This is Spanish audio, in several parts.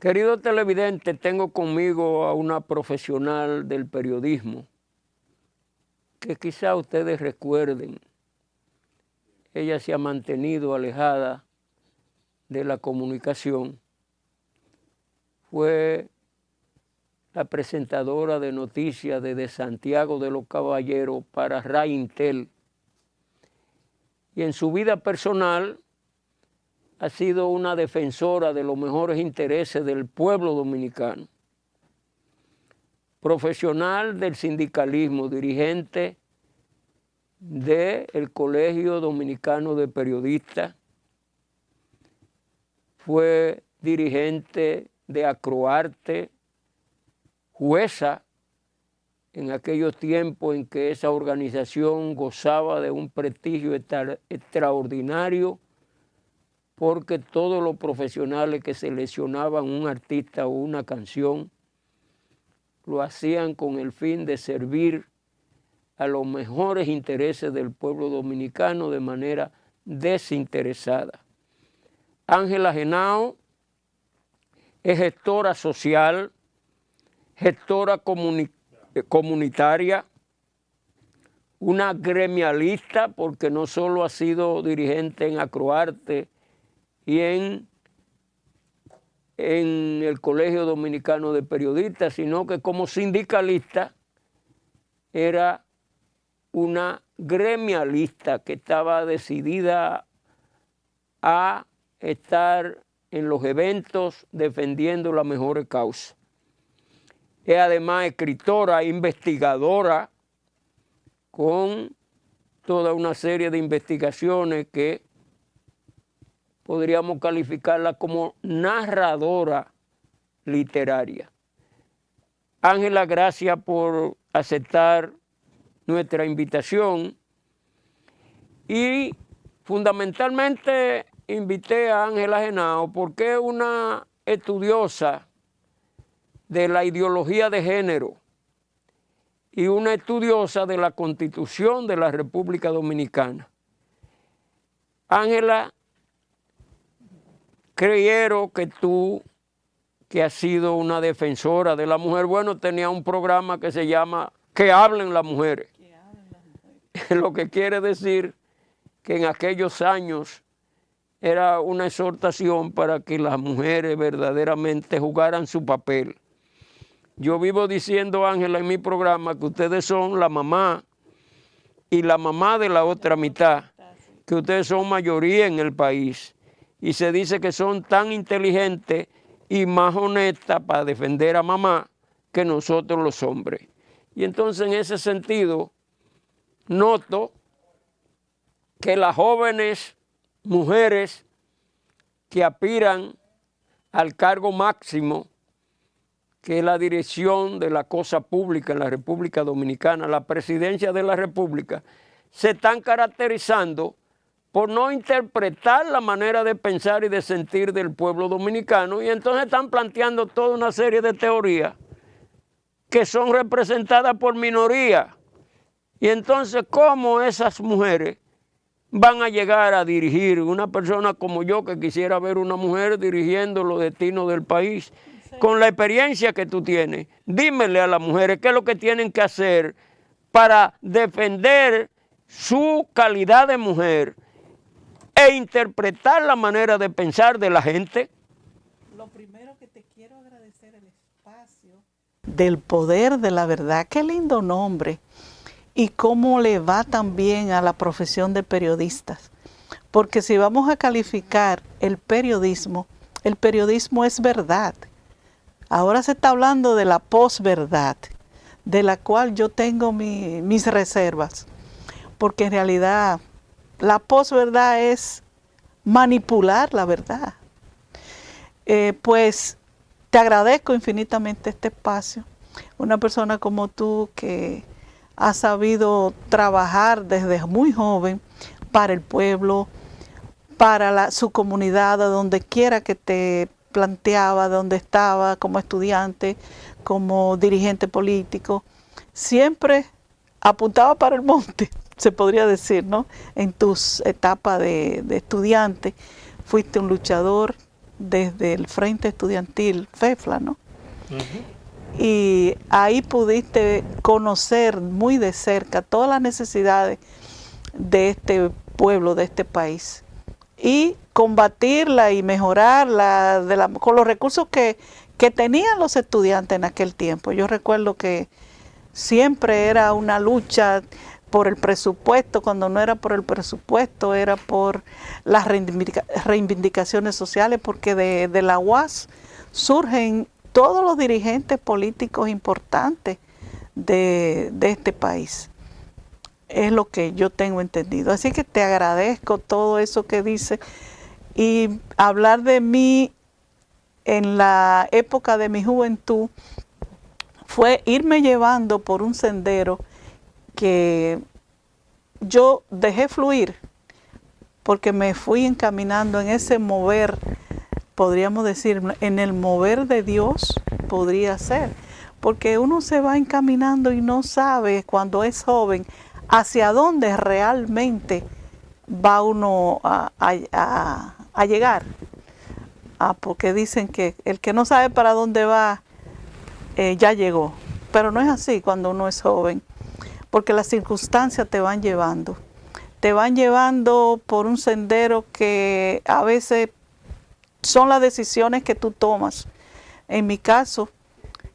Querido televidente, tengo conmigo a una profesional del periodismo que quizá ustedes recuerden. Ella se ha mantenido alejada de la comunicación. Fue la presentadora de noticias desde Santiago de los Caballeros para Reintel. Y en su vida personal ha sido una defensora de los mejores intereses del pueblo dominicano. Profesional del sindicalismo, dirigente del Colegio Dominicano de Periodistas, fue dirigente de Acroarte, jueza en aquellos tiempos en que esa organización gozaba de un prestigio extraordinario, porque todos los profesionales que seleccionaban un artista o una canción lo hacían con el fin de servir a los mejores intereses del pueblo dominicano de manera desinteresada. Ángela Henao es gestora social, gestora comunitaria, una gremialista, porque no solo ha sido dirigente en Acroarte y en el Colegio Dominicano de Periodistas, sino que como sindicalista era una gremialista que estaba decidida a estar en los eventos defendiendo las mejores causas. Es además escritora, investigadora, con toda una serie de investigaciones que podríamos calificarla como narradora literaria. Ángela, gracias por aceptar nuestra invitación, y fundamentalmente invité a Ángela Henao porque es una estudiosa de la ideología de género y una estudiosa de la Constitución de la República Dominicana. Ángela, creo que tú, que has sido una defensora de la mujer, bueno, tenía un programa que se llama Que hablen las mujeres. Lo que quiere decir que en aquellos años era una exhortación para que las mujeres verdaderamente jugaran su papel. Yo vivo diciendo, Ángela, en mi programa que ustedes son la mamá y la mamá de la otra mitad, que ustedes son mayoría en el país. Y se dice que son tan inteligentes y más honestas para defender a mamá que nosotros los hombres. Y entonces en ese sentido noto que las jóvenes mujeres que aspiran al cargo máximo, que es la dirección de la cosa pública en la República Dominicana, la presidencia de la República, se están caracterizando por no interpretar la manera de pensar y de sentir del pueblo dominicano, y entonces están planteando toda una serie de teorías que son representadas por minorías. Y entonces, ¿cómo esas mujeres van a llegar a dirigir? Una persona como yo que quisiera ver una mujer dirigiendo los destinos del país, con la experiencia que tú tienes, dímele a las mujeres qué es lo que tienen que hacer para defender su calidad de mujer e interpretar la manera de pensar de la gente. Lo primero que te quiero agradecer el espacio del poder de la verdad. Qué lindo nombre. Y cómo le va también a la profesión de periodistas. Porque si vamos a calificar el periodismo es verdad. Ahora se está hablando de la posverdad, de la cual yo tengo mis reservas. Porque en realidad la posverdad es manipular la verdad. Pues te agradezco infinitamente este espacio. Una persona como tú que ha sabido trabajar desde muy joven para el pueblo, para su comunidad, a donde quiera que te planteaba, donde estaba como estudiante, como dirigente político, siempre apuntaba para el monte, se podría decir, ¿no? En tus etapas de estudiante, fuiste un luchador, desde el Frente Estudiantil FEFLA, ¿no? Y ahí pudiste conocer muy de cerca todas las necesidades de este pueblo, de este país, y combatirla y mejorarla con los recursos que tenían los estudiantes en aquel tiempo. Yo recuerdo que siempre era una lucha por el presupuesto, cuando no era por el presupuesto, era por las reivindicaciones sociales, porque de la UAS surgen todos los dirigentes políticos importantes de este país. Es lo que yo tengo entendido. Así que te agradezco todo eso que dices. Y hablar de mí en la época de mi juventud fue irme llevando por un sendero que yo dejé fluir, porque me fui encaminando en ese mover, podríamos decir, en el mover de Dios, podría ser, porque uno se va encaminando y no sabe cuando es joven hacia dónde realmente va uno a llegar. Porque dicen que el que no sabe para dónde va, ya llegó. Pero no es así cuando uno es joven, porque las circunstancias te van llevando por un sendero que a veces son las decisiones que tú tomas. En mi caso,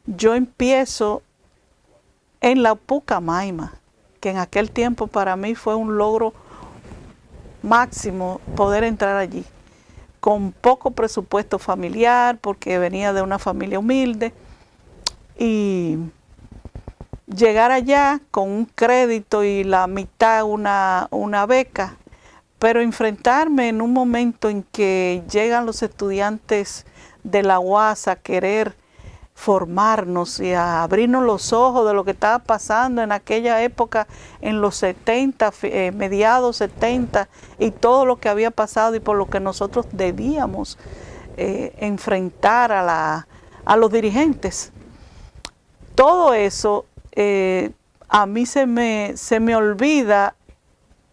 yo empiezo en la Pucamaima, que en aquel tiempo para mí fue un logro máximo poder entrar allí, con poco presupuesto familiar, porque venía de una familia humilde, y llegar allá con un crédito y la mitad una beca, pero enfrentarme en un momento en que llegan los estudiantes de la UAS a querer formarnos y a abrirnos los ojos de lo que estaba pasando en aquella época, en los 70, mediados 70, y todo lo que había pasado y por lo que nosotros debíamos enfrentar a los dirigentes. Todo eso, a mí se me olvida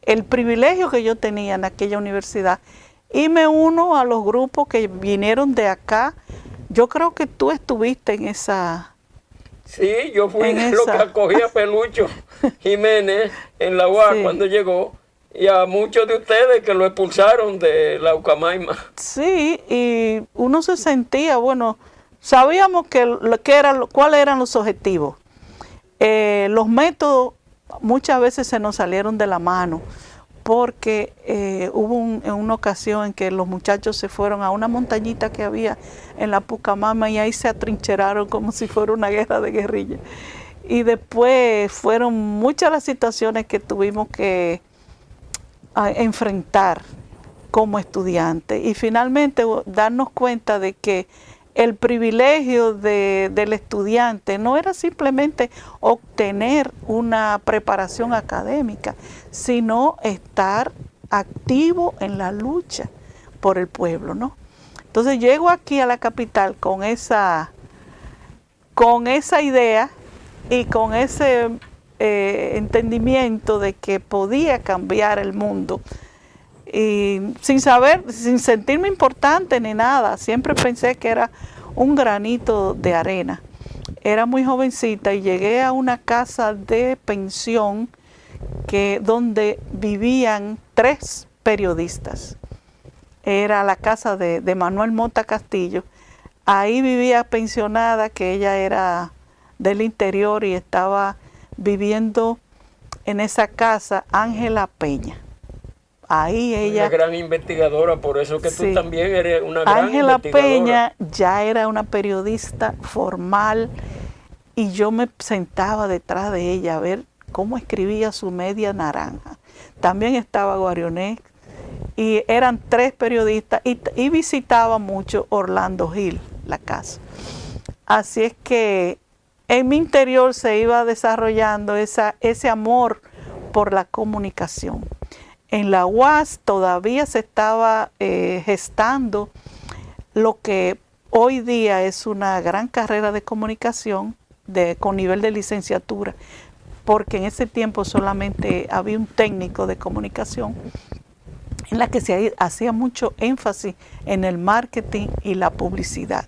el privilegio que yo tenía en aquella universidad, y me uno a los grupos que vinieron de acá. Yo creo que tú estuviste en esa... Sí, yo fui lo que acogí a Pelucho Jiménez en la UAS, sí, cuando llegó, y a muchos de ustedes que lo expulsaron de la Ucamaima. Sí, y uno se sentía, bueno, sabíamos cuáles eran los objetivos. Los métodos muchas veces se nos salieron de la mano, porque hubo en una ocasión en que los muchachos se fueron a una montañita que había en la Pucamaima y ahí se atrincheraron como si fuera una guerra de guerrilla. Y después fueron muchas las situaciones que tuvimos que enfrentar como estudiantes, y finalmente darnos cuenta de que el privilegio del estudiante no era simplemente obtener una preparación académica, sino estar activo en la lucha por el pueblo, ¿no? Entonces llego aquí a la capital con esa idea y con ese entendimiento de que podía cambiar el mundo. Y sin sentirme importante ni nada, siempre pensé que era un granito de arena. Era muy jovencita y llegué a una casa de pensión donde vivían 3 periodistas. Era la casa de Manuel Mota Castillo. Ahí vivía pensionada, que ella era del interior, y estaba viviendo en esa casa Ángela Peña. Ahí ella... Una gran investigadora, por eso que sí, tú también eres una gran Ángela investigadora. Peña ya era una periodista formal, y yo me sentaba detrás de ella a ver cómo escribía su media naranja. También estaba Guarionet, y eran 3 periodistas, y visitaba mucho Orlando Gil, la casa. Así es que en mi interior se iba desarrollando ese amor por la comunicación. En la UAS todavía se estaba gestando lo que hoy día es una gran carrera de comunicación con nivel de licenciatura, porque en ese tiempo solamente había un técnico de comunicación, en la que se hacía mucho énfasis en el marketing y la publicidad.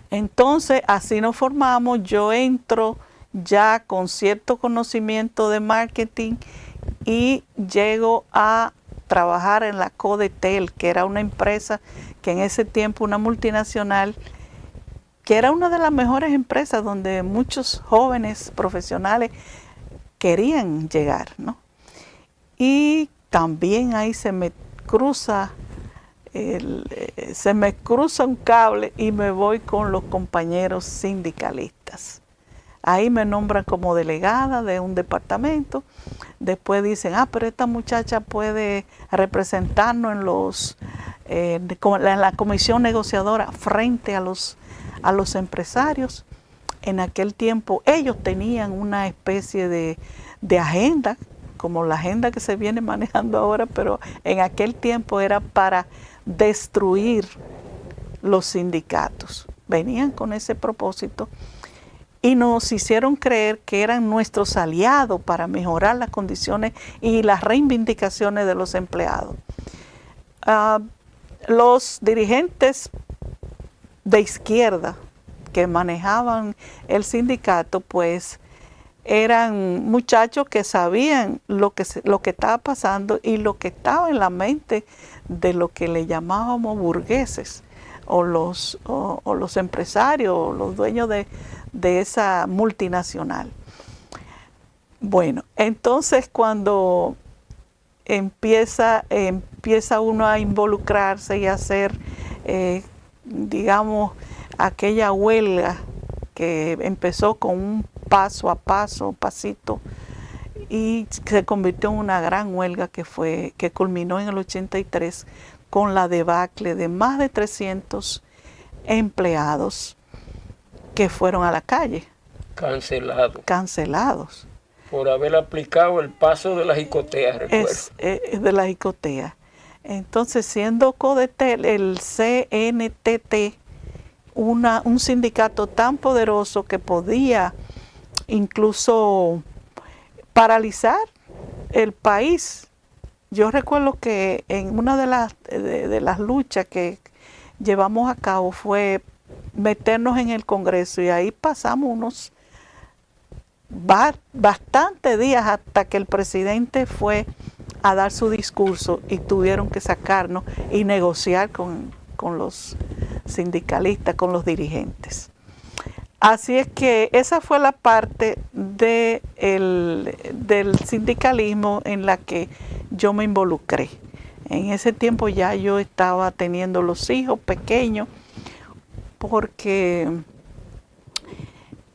Entonces, así nos formamos. Yo entro ya con cierto conocimiento de marketing y llego a trabajar en la Codetel, que era una empresa que en ese tiempo, una multinacional, que era una de las mejores empresas donde muchos jóvenes profesionales querían llegar, ¿no? Y también ahí se me cruza un cable y me voy con los compañeros sindicalistas. Ahí me nombran como delegada de un departamento. Después dicen, pero esta muchacha puede representarnos en la comisión negociadora frente a los empresarios. En aquel tiempo ellos tenían una especie de agenda, como la agenda que se viene manejando ahora, pero en aquel tiempo era para destruir los sindicatos. Venían con ese propósito y nos hicieron creer que eran nuestros aliados para mejorar las condiciones y las reivindicaciones de los empleados. Los dirigentes de izquierda que manejaban el sindicato, pues eran muchachos que sabían lo que estaba pasando y lo que estaba en la mente de lo que le llamábamos burgueses o los empresarios o los dueños de esa multinacional. Bueno, entonces cuando empieza uno a involucrarse y a hacer, digamos, aquella huelga que empezó con un paso a paso, pasito, y se convirtió en una gran huelga que culminó en el 83 con la debacle de más de 300 empleados que fueron a la calle. Cancelados. Por haber aplicado el paso de la jicotea, recuerdo. De la jicotea. Entonces, siendo Codetel, el CNTT, un sindicato tan poderoso que podía incluso paralizar el país. Yo recuerdo que en una de las luchas que llevamos a cabo fue meternos en el Congreso y ahí pasamos unos bastantes días hasta que el presidente fue a dar su discurso y tuvieron que sacarnos y negociar con los sindicalistas, con los dirigentes. Así es que esa fue la parte del sindicalismo en la que yo me involucré. En ese tiempo ya yo estaba teniendo los hijos pequeños porque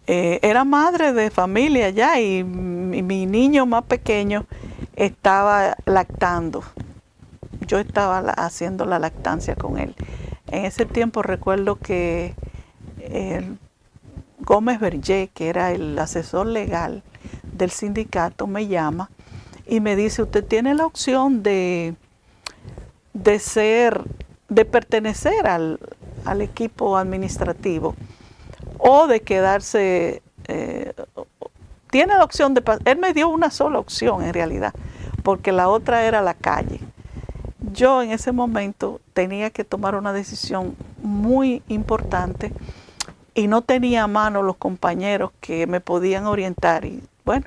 era madre de familia ya y mi niño más pequeño estaba lactando. Yo estaba haciendo la lactancia con él. En ese tiempo recuerdo que Gómez Berger, que era el asesor legal del sindicato, me llama y me dice, usted tiene la opción de pertenecer al equipo administrativo o de quedarse, tiene la opción él me dio una sola opción en realidad, porque la otra era la calle. Yo en ese momento tenía que tomar una decisión muy importante y no tenía a mano los compañeros que me podían orientar. Y bueno,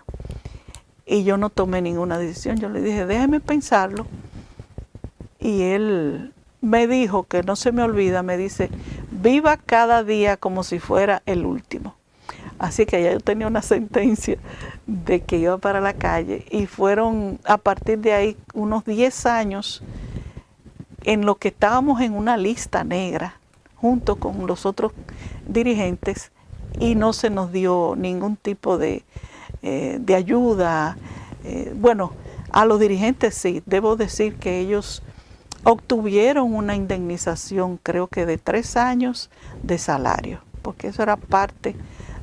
y yo no tomé ninguna decisión. Yo le dije, déjeme pensarlo. Y él me dijo, que no se me olvida, me dice, viva cada día como si fuera el último. Así que ya yo tenía una sentencia de que iba para la calle y fueron a partir de ahí unos 10 años en lo que estábamos en una lista negra junto con los otros dirigentes y no se nos dio ningún tipo de ayuda. Bueno, a los dirigentes sí, debo decir que ellos obtuvieron una indemnización, creo que de 3 años de salario, porque eso era parte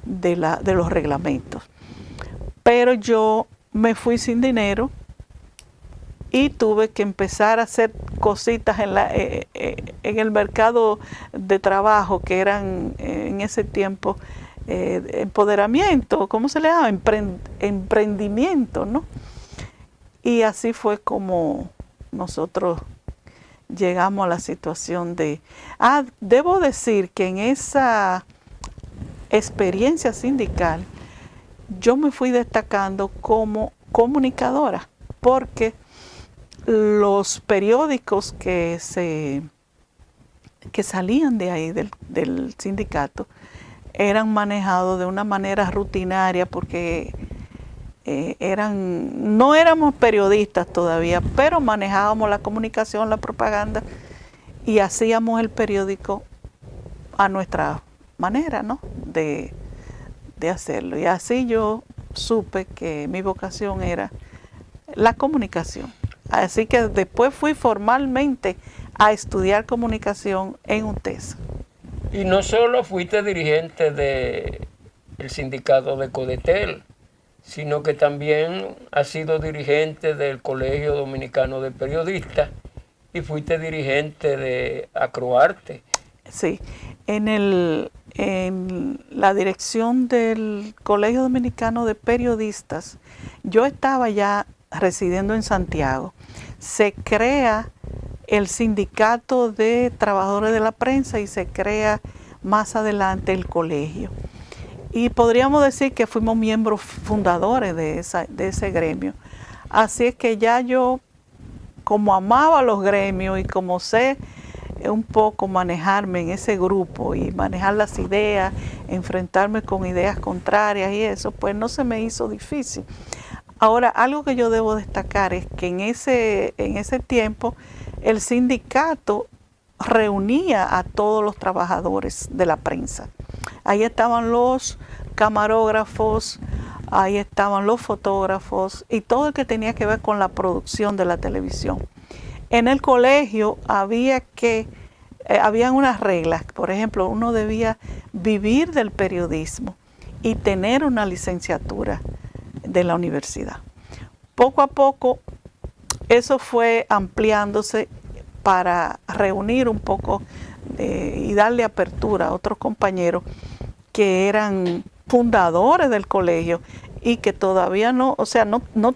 de los reglamentos. Pero yo me fui sin dinero y tuve que empezar a hacer cositas en el mercado de trabajo que eran en ese tiempo empoderamiento, ¿cómo se le llama? Emprendimiento, ¿no? Y así fue como nosotros llegamos a la situación de... debo decir que en esa experiencia sindical yo me fui destacando como comunicadora, porque los periódicos que salían de ahí del sindicato eran manejados de una manera rutinaria, porque no éramos periodistas todavía, pero manejábamos la comunicación, la propaganda, y hacíamos el periódico a nuestra manera, ¿no?, de hacerlo. Y así yo supe que mi vocación era la comunicación. Así que después fui formalmente a estudiar comunicación en UTESA. Y no solo fuiste dirigente del sindicato de Codetel, sino que también has sido dirigente del Colegio Dominicano de Periodistas y fuiste dirigente de Acroarte. Sí, en la dirección del Colegio Dominicano de Periodistas, yo estaba ya residiendo en Santiago. Se crea el Sindicato de Trabajadores de la Prensa y se crea más adelante el colegio. Y podríamos decir que fuimos miembros fundadores de ese gremio. Así es que ya yo, como amaba los gremios y como sé un poco manejarme en ese grupo y manejar las ideas, enfrentarme con ideas contrarias y eso, pues no se me hizo difícil. Ahora, algo que yo debo destacar es que en ese tiempo el sindicato reunía a todos los trabajadores de la prensa. Ahí estaban los camarógrafos, ahí estaban los fotógrafos y todo el que tenía que ver con la producción de la televisión. En el colegio habían unas reglas. Por ejemplo, uno debía vivir del periodismo y tener una licenciatura de la universidad. Poco a poco eso fue ampliándose para reunir un poco y darle apertura a otros compañeros que eran fundadores del colegio y que todavía no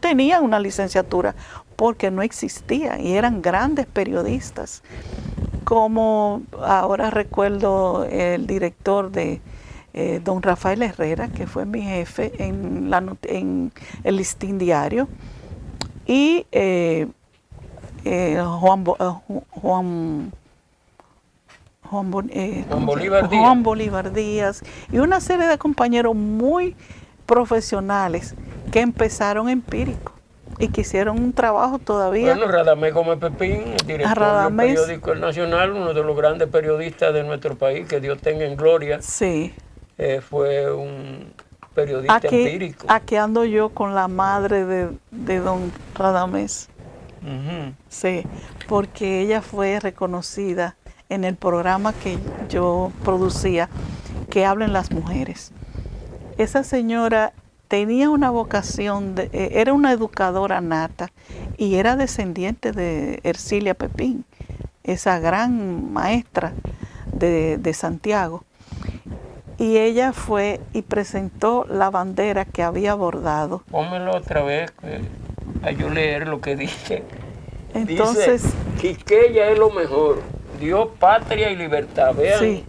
tenían una licenciatura porque no existía y eran grandes periodistas. Como ahora recuerdo el director de don Rafael Herrera, que fue mi jefe en el Listín Diario, y Juan Bolívar Díaz y una serie de compañeros muy profesionales que empezaron empíricos y que hicieron un trabajo todavía. Bueno, Radamés Gómez Pepín, el director del periódico El Nacional, uno de los grandes periodistas de nuestro país, que Dios tenga en gloria. Sí. Fue un periodista empírico. Aquí ando yo con la madre de don Radamés. Sí, porque ella fue reconocida en el programa que yo producía, Que Hablen las Mujeres. Esa señora tenía una vocación, era una educadora nata y era descendiente de Ercilia Pepín, esa gran maestra de Santiago. Y ella fue y presentó la bandera que había bordado. Pónmelo otra vez, a yo leer lo que dije. Entonces, dice, Quisqueya es lo mejor, Dios, patria y libertad. Vean, sí.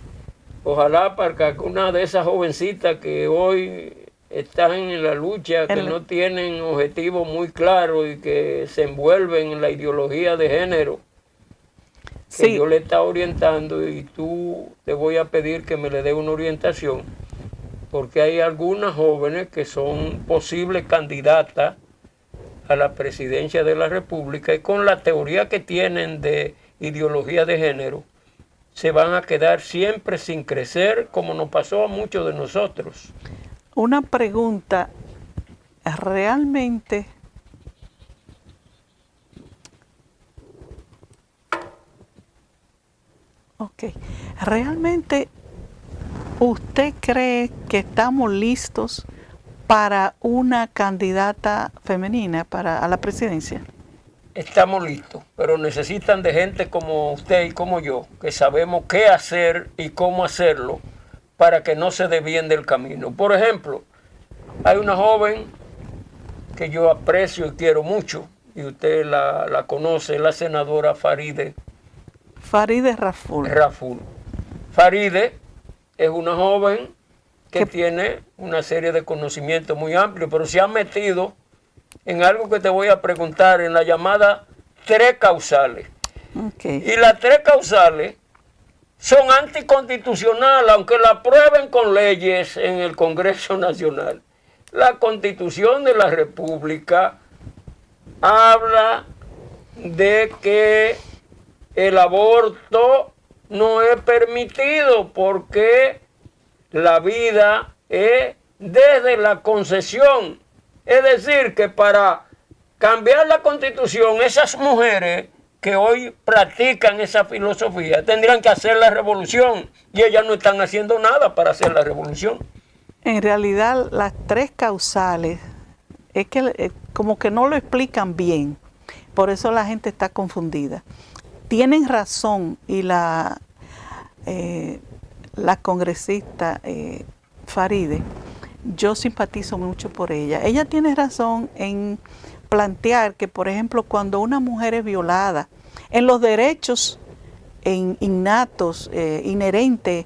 Ojalá para que una de esas jovencitas que hoy están en la lucha, que no tienen objetivos muy claros y que se envuelven en la ideología de género, que sí, yo le está orientando, y tú te voy a pedir que me le dé una orientación, porque hay algunas jóvenes que son posibles candidatas a la presidencia de la República y con la teoría que tienen de ideología de género se van a quedar siempre sin crecer, como nos pasó a muchos de nosotros. Una pregunta, realmente ¿realmente usted cree que estamos listos para una candidata femenina a la presidencia? Estamos listos, pero necesitan de gente como usted y como yo, que sabemos qué hacer y cómo hacerlo para que no se desvíen del camino. Por ejemplo, hay una joven que yo aprecio y quiero mucho, y usted la conoce, la senadora Farideh Raful. Farideh es una joven que tiene una serie de conocimientos muy amplios, pero se ha metido en algo que te voy a preguntar, en la llamada 3 causales. Okay. Y las 3 causales son anticonstitucionales, aunque la aprueben con leyes en el Congreso Nacional. La Constitución de la República habla de que el aborto no es permitido porque la vida es desde la concepción. Es decir, que para cambiar la Constitución, esas mujeres que hoy practican esa filosofía tendrían que hacer la revolución, y ellas no están haciendo nada para hacer la revolución. En realidad, las 3 causales es que como que no lo explican bien, por eso la gente está confundida. Tienen razón, y la congresista Farideh, yo simpatizo mucho por ella. Ella tiene razón en plantear que, por ejemplo, cuando una mujer es violada, en los derechos innatos, inherentes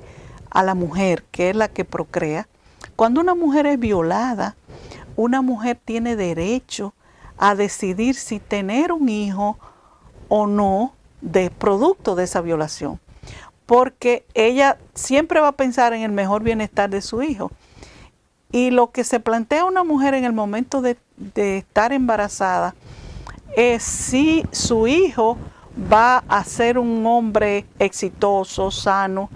a la mujer, que es la que procrea, cuando una mujer es violada, una mujer tiene derecho a decidir si tener un hijo o no de producto de esa violación, porque ella siempre va a pensar en el mejor bienestar de su hijo. Y lo que se plantea una mujer en el momento de estar embarazada es si su hijo va a ser un hombre exitoso, sano,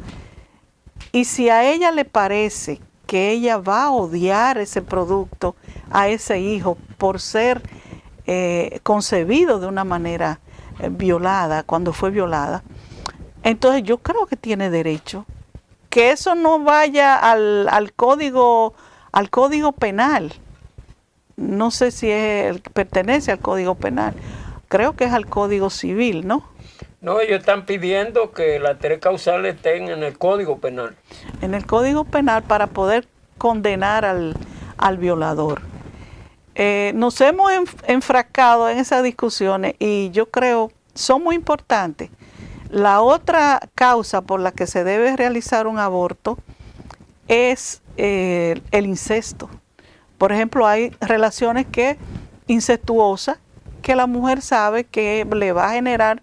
y si a ella le parece que ella va a odiar ese producto, a ese hijo, por ser concebido de una manera violada, cuando fue violada, entonces yo creo que tiene derecho. Que eso no vaya al código penal. No sé si pertenece al Código Penal. Creo que es al Código Civil, ¿no? No, ellos están pidiendo que las 3 causales estén en el Código Penal. En el Código Penal, para poder condenar al violador. Nos hemos enfrascado en esas discusiones y yo creo son muy importantes. La otra causa por la que se debe realizar un aborto es el incesto. Por ejemplo, hay relaciones incestuosas que la mujer sabe que le va a generar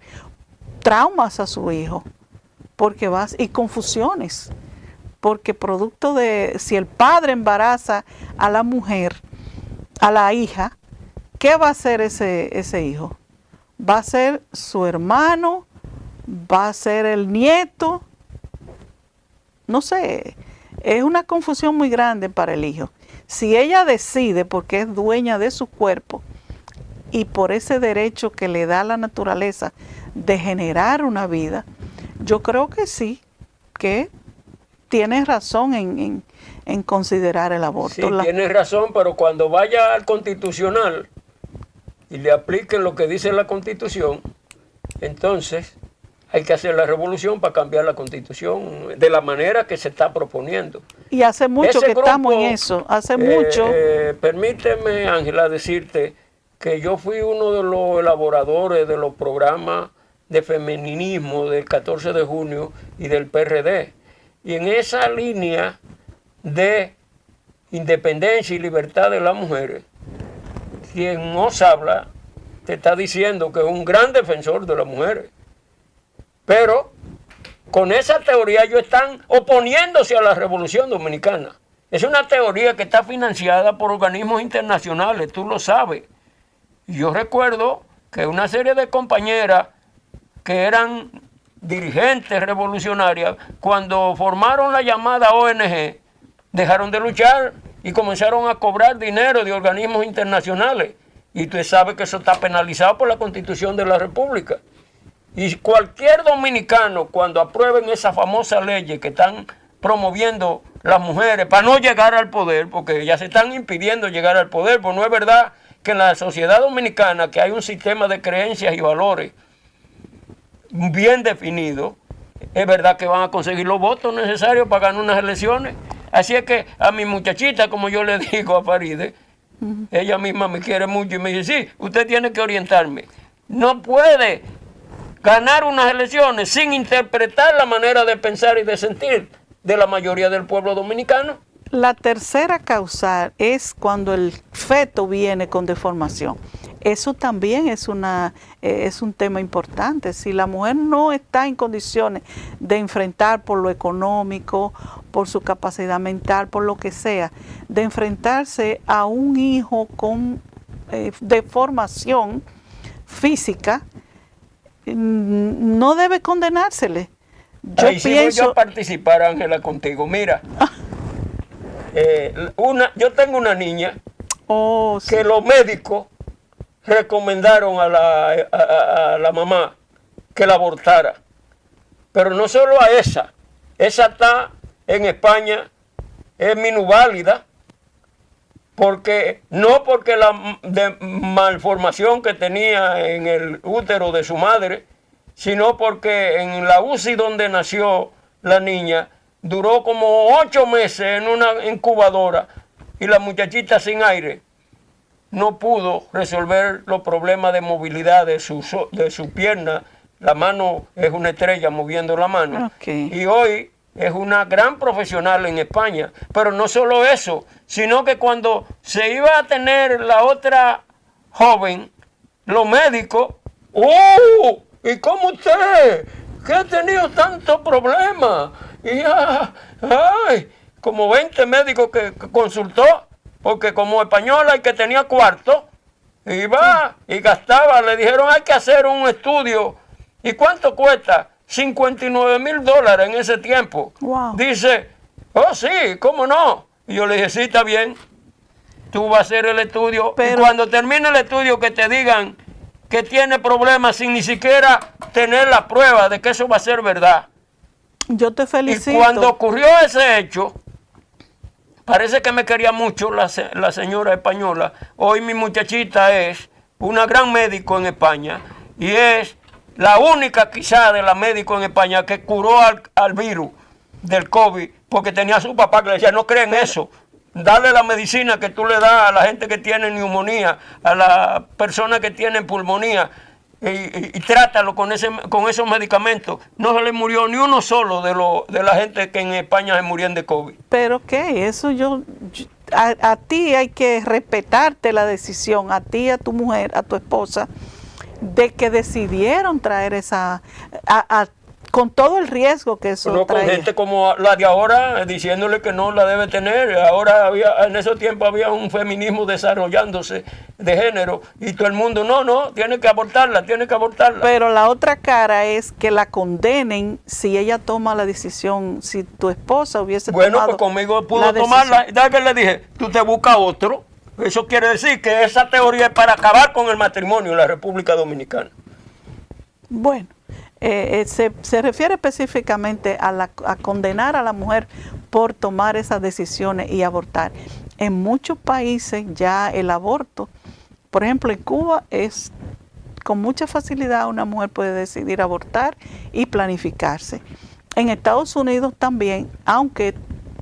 traumas a su hijo y confusiones, porque producto de si el padre embaraza a la mujer, a la hija, ¿qué va a hacer ese hijo? ¿Va a ser su hermano? ¿Va a ser el nieto? No sé, es una confusión muy grande para el hijo. Si ella decide, porque es dueña de su cuerpo, y por ese derecho que le da la naturaleza de generar una vida, yo creo que sí, que tienes razón en considerar el aborto. Sí, tienes razón, pero cuando vaya al Constitucional y le apliquen lo que dice la Constitución, entonces hay que hacer la revolución para cambiar la Constitución de la manera que se está proponiendo. Y hace mucho que estamos en eso, hace mucho. Permíteme, Ángela, decirte que yo fui uno de los elaboradores de los programas de femeninismo del 14 de junio y del PRD. Y en esa línea de independencia y libertad de las mujeres, quien nos habla te está diciendo que es un gran defensor de las mujeres. Pero con esa teoría ellos están oponiéndose a la Revolución Dominicana. Es una teoría que está financiada por organismos internacionales, tú lo sabes. Y yo recuerdo que una serie de compañeras que eran dirigentes revolucionarias, cuando formaron la llamada ONG, dejaron de luchar y comenzaron a cobrar dinero de organismos internacionales. Y tú sabes que eso está penalizado por la Constitución de la República. Y cualquier dominicano, cuando aprueben esas famosas leyes que están promoviendo las mujeres para no llegar al poder, porque ya se están impidiendo llegar al poder, pues no es verdad que en la sociedad dominicana, que hay un sistema de creencias y valores bien definido, es verdad que van a conseguir los votos necesarios para ganar unas elecciones. Así es que a mi muchachita, como yo le digo a Farideh, Ella misma me quiere mucho y me dice, sí, usted tiene que orientarme. No puede ganar unas elecciones sin interpretar la manera de pensar y de sentir de la mayoría del pueblo dominicano. La tercera causal es cuando el feto viene con deformación. Eso también es un tema importante. Si la mujer no está en condiciones de enfrentar por lo económico, por su capacidad mental, por lo que sea, de enfrentarse a un hijo con deformación física, no debe condenársele. Ahí sí voy yo a participar, Ángela, contigo. Mira, yo tengo una niña que los médicos recomendaron a la mamá que la abortara. Pero no solo a esa está en España, es minusválida, porque la malformación que tenía en el útero de su madre, sino porque en la UCI donde nació la niña, duró como 8 meses en una incubadora y la muchachita sin aire no pudo resolver los problemas de movilidad de su pierna. La mano es una estrella moviendo la mano. Okay. Y hoy es una gran profesional en España. Pero no solo eso, sino que cuando se iba a tener la otra joven, los médicos, ¡oh! ¿Y cómo usted? ¿Qué ha tenido tantos problemas? Y como 20 médicos que consultó, porque como española y que tenía cuarto, iba y gastaba, le dijeron hay que hacer un estudio. ¿Y cuánto cuesta? $59,000 en ese tiempo. Wow. Dice, oh sí, ¿cómo no? Y yo le dije, sí, está bien, tú vas a hacer el estudio. Pero, y cuando termine el estudio que te digan que tiene problemas sin ni siquiera tener la prueba de que eso va a ser verdad. Yo te felicito. Y cuando ocurrió ese hecho, parece que me quería mucho la señora española. Hoy mi muchachita es una gran médico en España y es la única quizá de la médico en España que curó al virus del COVID, porque tenía a su papá que le decía, no creen eso. Dale la medicina que tú le das a la gente que tiene neumonía, a las personas que tienen pulmonía, y trátalo con esos medicamentos. No se le murió ni uno solo de la gente que en España se murieron de COVID. Pero ¿qué? Eso a ti hay que respetarte la decisión, a ti, a tu mujer, a tu esposa, de que decidieron traer esa, con todo el riesgo que eso no, traía. Con gente como la de ahora, diciéndole que no la debe tener. Ahora en esos tiempos había un feminismo desarrollándose de género y todo el mundo, no, tiene que abortarla. Pero la otra cara es que la condenen si ella toma la decisión, si tu esposa hubiese tomado. Bueno, pues conmigo pudo tomarla. ¿Sabes qué le dije? Tú te buscas otro. Eso quiere decir que esa teoría es para acabar con el matrimonio en la República Dominicana. Bueno, se refiere específicamente a condenar a la mujer por tomar esas decisiones y abortar. En muchos países ya el aborto, por ejemplo en Cuba, es con mucha facilidad una mujer puede decidir abortar y planificarse. En Estados Unidos también, aunque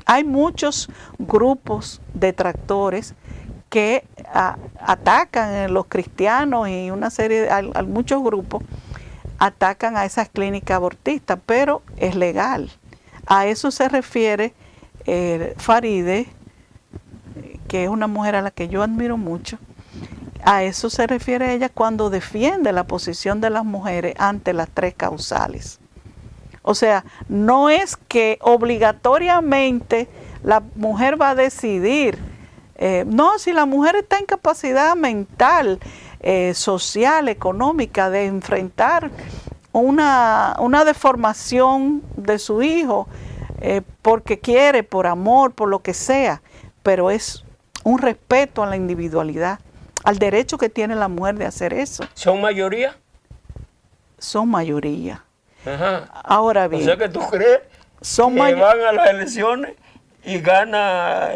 hay muchos grupos detractores que atacan a los cristianos y una serie, muchos grupos atacan a esas clínicas abortistas, pero es legal. A eso se refiere Faride, que es una mujer a la que yo admiro mucho. A eso se refiere ella cuando defiende la posición de las mujeres ante las 3 causales. O sea, no es que obligatoriamente la mujer va a decidir. No, si la mujer está en capacidad mental, social, económica de enfrentar una deformación de su hijo porque quiere, por amor, por lo que sea, pero es un respeto a la individualidad, al derecho que tiene la mujer de hacer eso. ¿Son mayoría? Son mayoría. Ajá. Ahora bien, o sea que tú crees que van a las elecciones y gana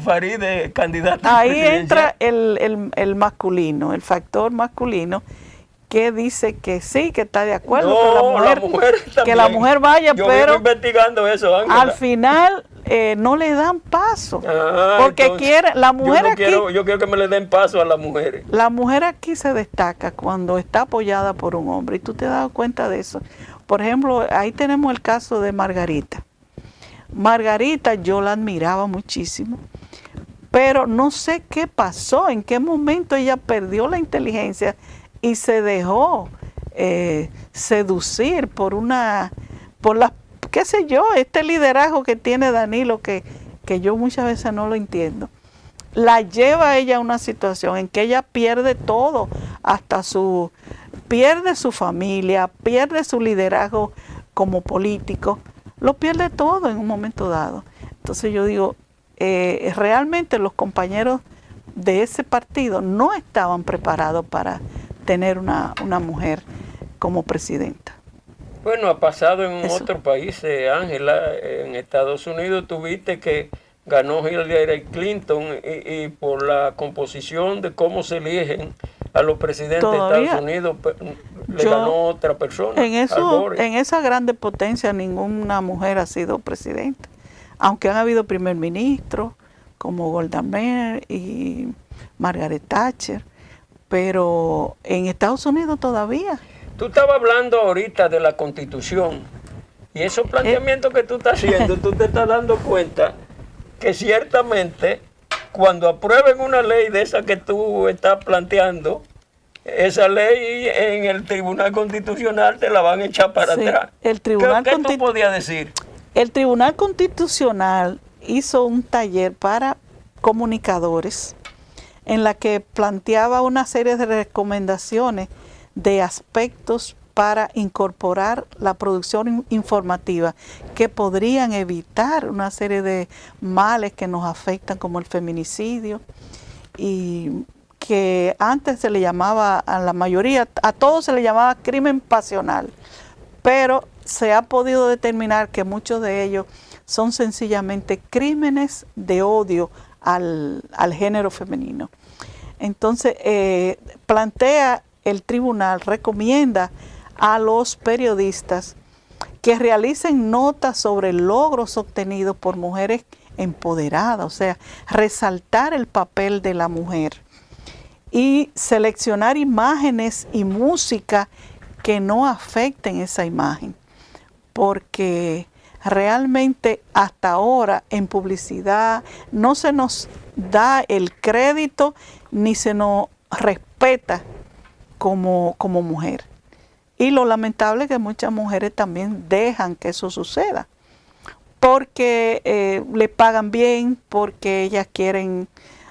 Faride candidato. Ahí entra el masculino, el factor masculino, que dice que sí, que está de acuerdo que la mujer que la mujer vaya, yo pero investigando eso, Ángela. al final no le dan paso. Porque Entonces, quiere, la mujer yo quiero que me le den paso a las mujeres. La mujer aquí se destaca cuando está apoyada por un hombre, y tú te has dado cuenta de eso. Por ejemplo, ahí tenemos el caso de Margarita. Margarita yo la admiraba muchísimo, pero no sé qué pasó, en qué momento ella perdió la inteligencia y se dejó seducir por qué sé yo, este liderazgo que tiene Danilo, que yo muchas veces no lo entiendo. La lleva a ella a una situación en que ella pierde todo, pierde su familia, pierde su liderazgo como político, lo pierde todo en un momento dado. Entonces yo digo, realmente los compañeros de ese partido no estaban preparados para tener una mujer como presidenta. Bueno, ha pasado en otros países, Ángela. En Estados Unidos tuviste que ganó Hillary Clinton y por la composición de cómo se eligen a los presidentes de Estados Unidos, le ganó otra persona. En esa grande potencia ninguna mujer ha sido presidenta, aunque han habido primer ministros como Golda Meir y Margaret Thatcher, pero en Estados Unidos todavía. Tú estabas hablando ahorita de la Constitución y esos planteamientos que tú estás haciendo, tú te estás dando cuenta que ciertamente cuando aprueben una ley de esa que tú estás planteando, esa ley en el Tribunal Constitucional te la van a echar para atrás. ¿Qué tú podías decir? El Tribunal Constitucional hizo un taller para comunicadores en la que planteaba una serie de recomendaciones de aspectos para incorporar la producción informativa que podrían evitar una serie de males que nos afectan, como el feminicidio, y que antes se le llamaba a la mayoría, a todos se le llamaba crimen pasional, pero se ha podido determinar que muchos de ellos son sencillamente crímenes de odio al género femenino. Entonces, plantea el tribunal, recomienda a los periodistas que realicen notas sobre logros obtenidos por mujeres empoderadas, o sea, resaltar el papel de la mujer y seleccionar imágenes y música que no afecten esa imagen, porque realmente hasta ahora en publicidad no se nos da el crédito ni se nos respeta como mujer. Y lo lamentable es que muchas mujeres también dejan que eso suceda, porque le pagan bien, porque ellas quieren,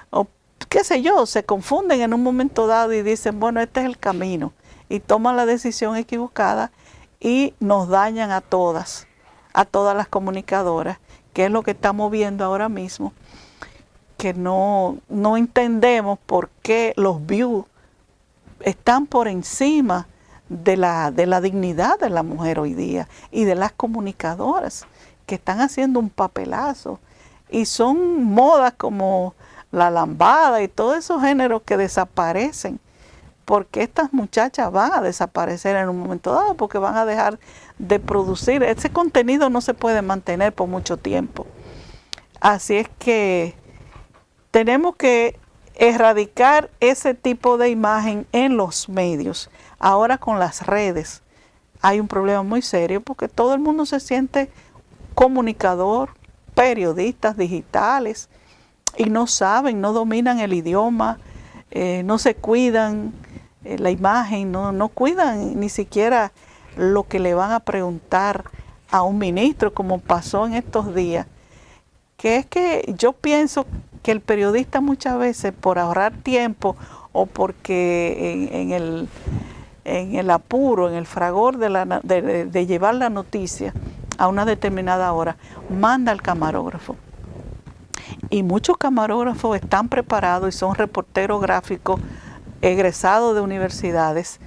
o qué sé yo, se confunden en un momento dado y dicen, bueno, este es el camino, y toman la decisión equivocada y nos dañan a todas las comunicadoras, que es lo que estamos viendo ahora mismo, que no entendemos por qué los views están por encima de la dignidad de la mujer hoy día y de las comunicadoras que están haciendo un papelazo, y son modas como la lambada y todos esos géneros que desaparecen, porque estas muchachas van a desaparecer en un momento dado, porque van a dejar de producir. Ese contenido no se puede mantener por mucho tiempo. Así es que tenemos que erradicar ese tipo de imagen en los medios. Ahora con las redes hay un problema muy serio, porque todo el mundo se siente comunicador, periodistas digitales, y no saben, no dominan el idioma, no se cuidan la imagen, no cuidan ni siquiera lo que le van a preguntar a un ministro, como pasó en estos días, que es que yo pienso que el periodista muchas veces, por ahorrar tiempo o porque en el apuro, en el fragor de llevar la noticia a una determinada hora, manda al camarógrafo. Y muchos camarógrafos están preparados y son reporteros gráficos egresados de universidades,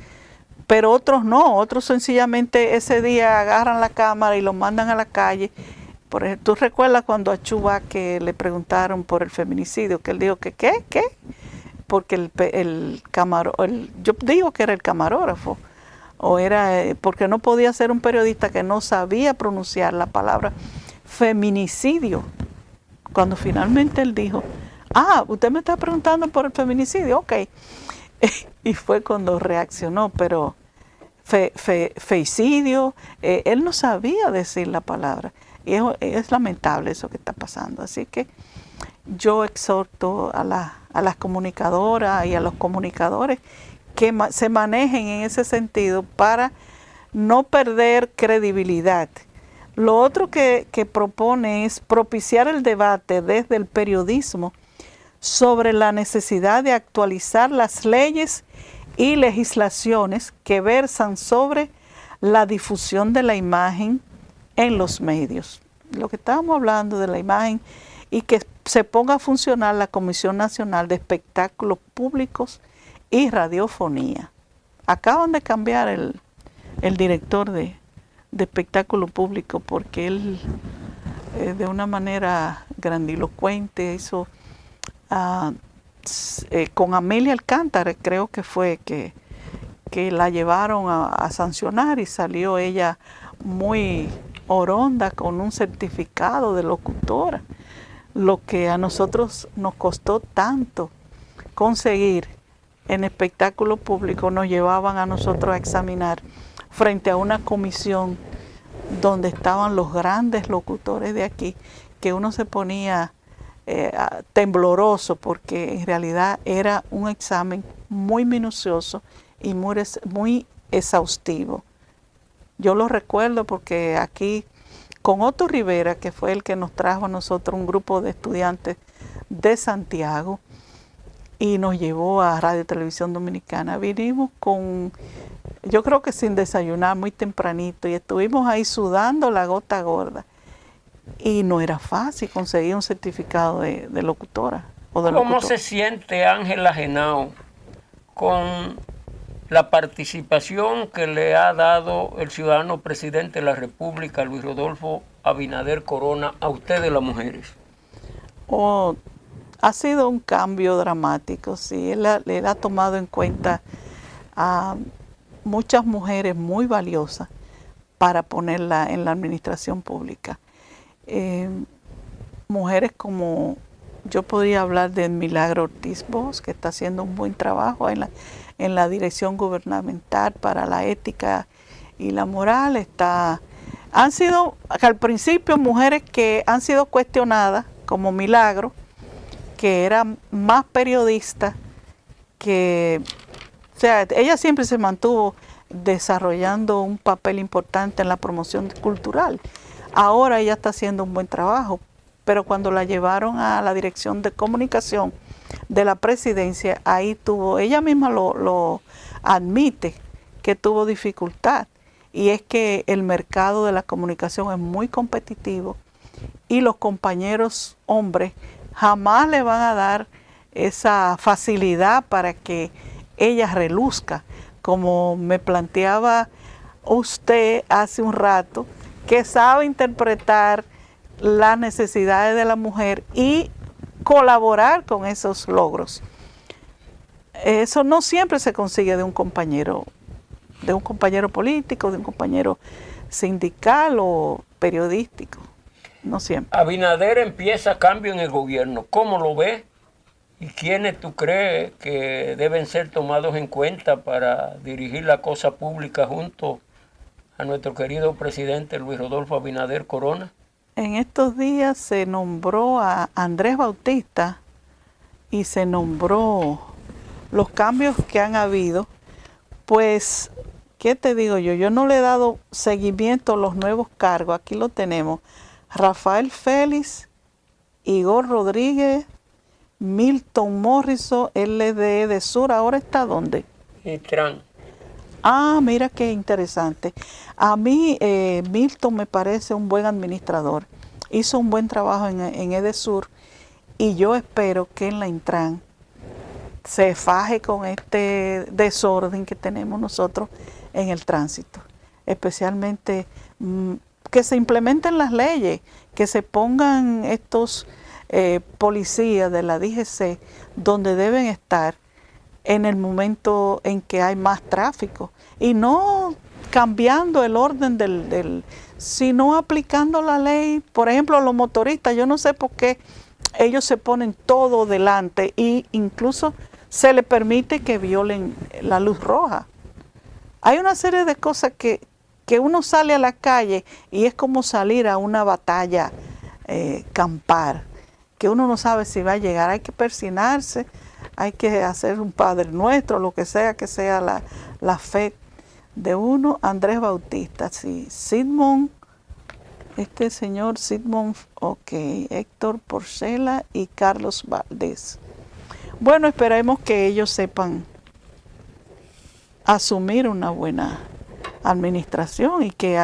pero otros no, otros sencillamente ese día agarran la cámara y lo mandan a la calle. Por ejemplo, ¿tú recuerdas cuando a Chuba que le preguntaron por el feminicidio, que él dijo que qué? Porque yo digo que era el camarógrafo, o era porque no podía ser un periodista que no sabía pronunciar la palabra feminicidio. Cuando finalmente él dijo, usted me está preguntando por el feminicidio, ok. Y fue cuando reaccionó, pero feicidio, él no sabía decir la palabra. Y es lamentable eso que está pasando. Así que yo exhorto a las comunicadoras y a los comunicadores que se manejen en ese sentido para no perder credibilidad. Lo otro que propone es propiciar el debate desde el periodismo sobre la necesidad de actualizar las leyes y legislaciones que versan sobre la difusión de la imagen en los medios. Lo que estábamos hablando de la imagen y que se ponga a funcionar la Comisión Nacional de Espectáculos Públicos y Radiofonía. Acaban de cambiar el director de espectáculo público porque él de una manera grandilocuente hizo con Amelia Alcántara, creo que fue que la llevaron a sancionar y salió ella muy oronda con un certificado de locutora, lo que a nosotros nos costó tanto conseguir en espectáculo público. Nos llevaban a nosotros a examinar frente a una comisión donde estaban los grandes locutores de aquí, que uno se ponía tembloroso porque en realidad era un examen muy minucioso y muy exhaustivo. Yo lo recuerdo porque aquí con Otto Rivera, que fue el que nos trajo a nosotros un grupo de estudiantes de Santiago y nos llevó a Radio y Televisión Dominicana, vinimos yo creo que sin desayunar, muy tempranito, y estuvimos ahí sudando la gota gorda. Y no era fácil conseguir un certificado de locutora o de locutor. ¿Cómo se siente Ángela Henao con la participación que le ha dado el ciudadano presidente de la República, Luis Rodolfo Abinader Corona, a ustedes las mujeres? Ha sido un cambio dramático, sí. Él ha tomado en cuenta a muchas mujeres muy valiosas para ponerla en la administración pública. Mujeres como, yo podría hablar de Milagro Ortiz Bosch, que está haciendo un buen trabajo en la dirección gubernamental para la ética y la moral. Han sido al principio mujeres que han sido cuestionadas, como Milagro, que era más periodista o sea, ella siempre se mantuvo desarrollando un papel importante en la promoción cultural. Ahora ella está haciendo un buen trabajo, pero cuando la llevaron a la dirección de comunicación de la presidencia, ahí ella misma lo admite que tuvo dificultad, y es que el mercado de la comunicación es muy competitivo y los compañeros hombres jamás le van a dar esa facilidad para que ella reluzca, como me planteaba usted hace un rato, que sabe interpretar las necesidades de la mujer y colaborar con esos logros. Eso no siempre se consigue de un compañero político, de un compañero sindical o periodístico. No siempre. Abinader empieza cambio en el gobierno. ¿Cómo lo ves? ¿Y quiénes tú crees que deben ser tomados en cuenta para dirigir la cosa pública junto a nuestro querido presidente Luis Rodolfo Abinader Corona? En estos días se nombró a Andrés Bautista y se nombró los cambios que han habido. Pues, ¿qué te digo yo? Yo no le he dado seguimiento a los nuevos cargos. Aquí lo tenemos. Rafael Félix, Igor Rodríguez, Milton Morrison, LD de Sur. ¿Ahora está dónde? Intran. Mira qué interesante. A mí Milton me parece un buen administrador. Hizo un buen trabajo en Edesur, y yo espero que en la Intran se faje con este desorden que tenemos nosotros en el tránsito. Especialmente que se implementen las leyes, que se pongan estos policías de la DGC donde deben estar en el momento en que hay más tráfico, y no cambiando el orden sino aplicando la ley. Por ejemplo, los motoristas, yo no sé por qué ellos se ponen todo delante e incluso se les permite que violen la luz roja. Hay una serie de cosas que uno sale a la calle y es como salir a una batalla campal, que uno no sabe si va a llegar. Hay que persignarse, hay que hacer un Padre Nuestro, lo que sea la fe de uno. Andrés Bautista, sí. Sigmund, este señor Sigmund, ok, Héctor Porcela y Carlos Valdés. Bueno, esperemos que ellos sepan asumir una buena administración y que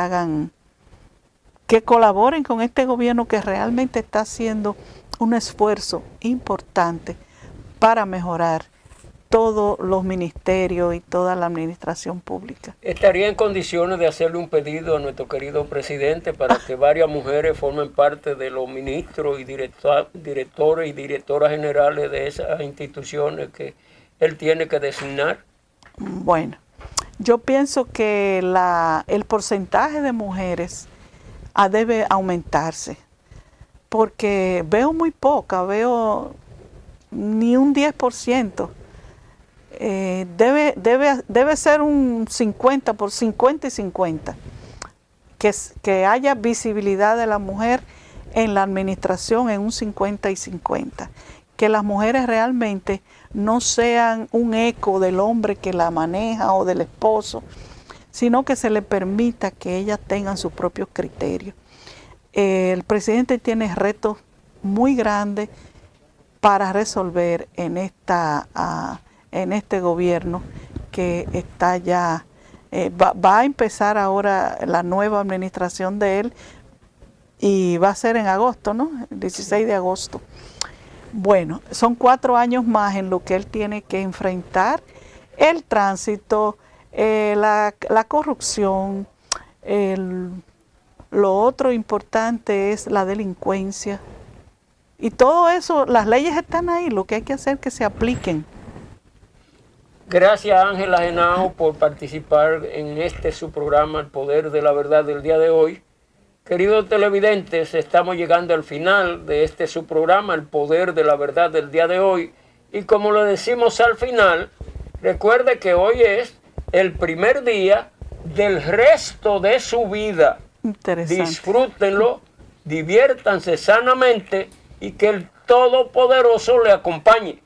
colaboren con este gobierno que realmente está haciendo un esfuerzo importante para mejorar todos los ministerios y toda la administración pública. ¿Estaría en condiciones de hacerle un pedido a nuestro querido presidente para que varias mujeres formen parte de los ministros y directores y directoras generales de esas instituciones que él tiene que designar? Bueno, yo pienso que el porcentaje de mujeres debe aumentarse, porque veo muy poca, veo ni un 10%. Debe ser un 50 por 50 y 50, que haya visibilidad de la mujer en la administración en un 50 y 50, que las mujeres realmente no sean un eco del hombre que la maneja o del esposo, sino que se le permita que ellas tengan sus propios criterios. El presidente tiene retos muy grandes para resolver en este gobierno que está ya, va a empezar ahora la nueva administración de él y va a ser en agosto, ¿no? El 16 de agosto. Bueno, son 4 años más en lo que él tiene que enfrentar el tránsito, la corrupción, lo otro importante es la delincuencia. Y todo eso, las leyes están ahí, lo que hay que hacer es que se apliquen. Gracias, Ángela Henao, por participar en su programa, El Poder de la Verdad, del día de hoy. Queridos televidentes, estamos llegando al final de su programa, El Poder de la Verdad, del día de hoy. Y como lo decimos al final, recuerde que hoy es el primer día del resto de su vida. Interesante. Disfrútenlo, diviértanse sanamente y que el Todopoderoso le acompañe.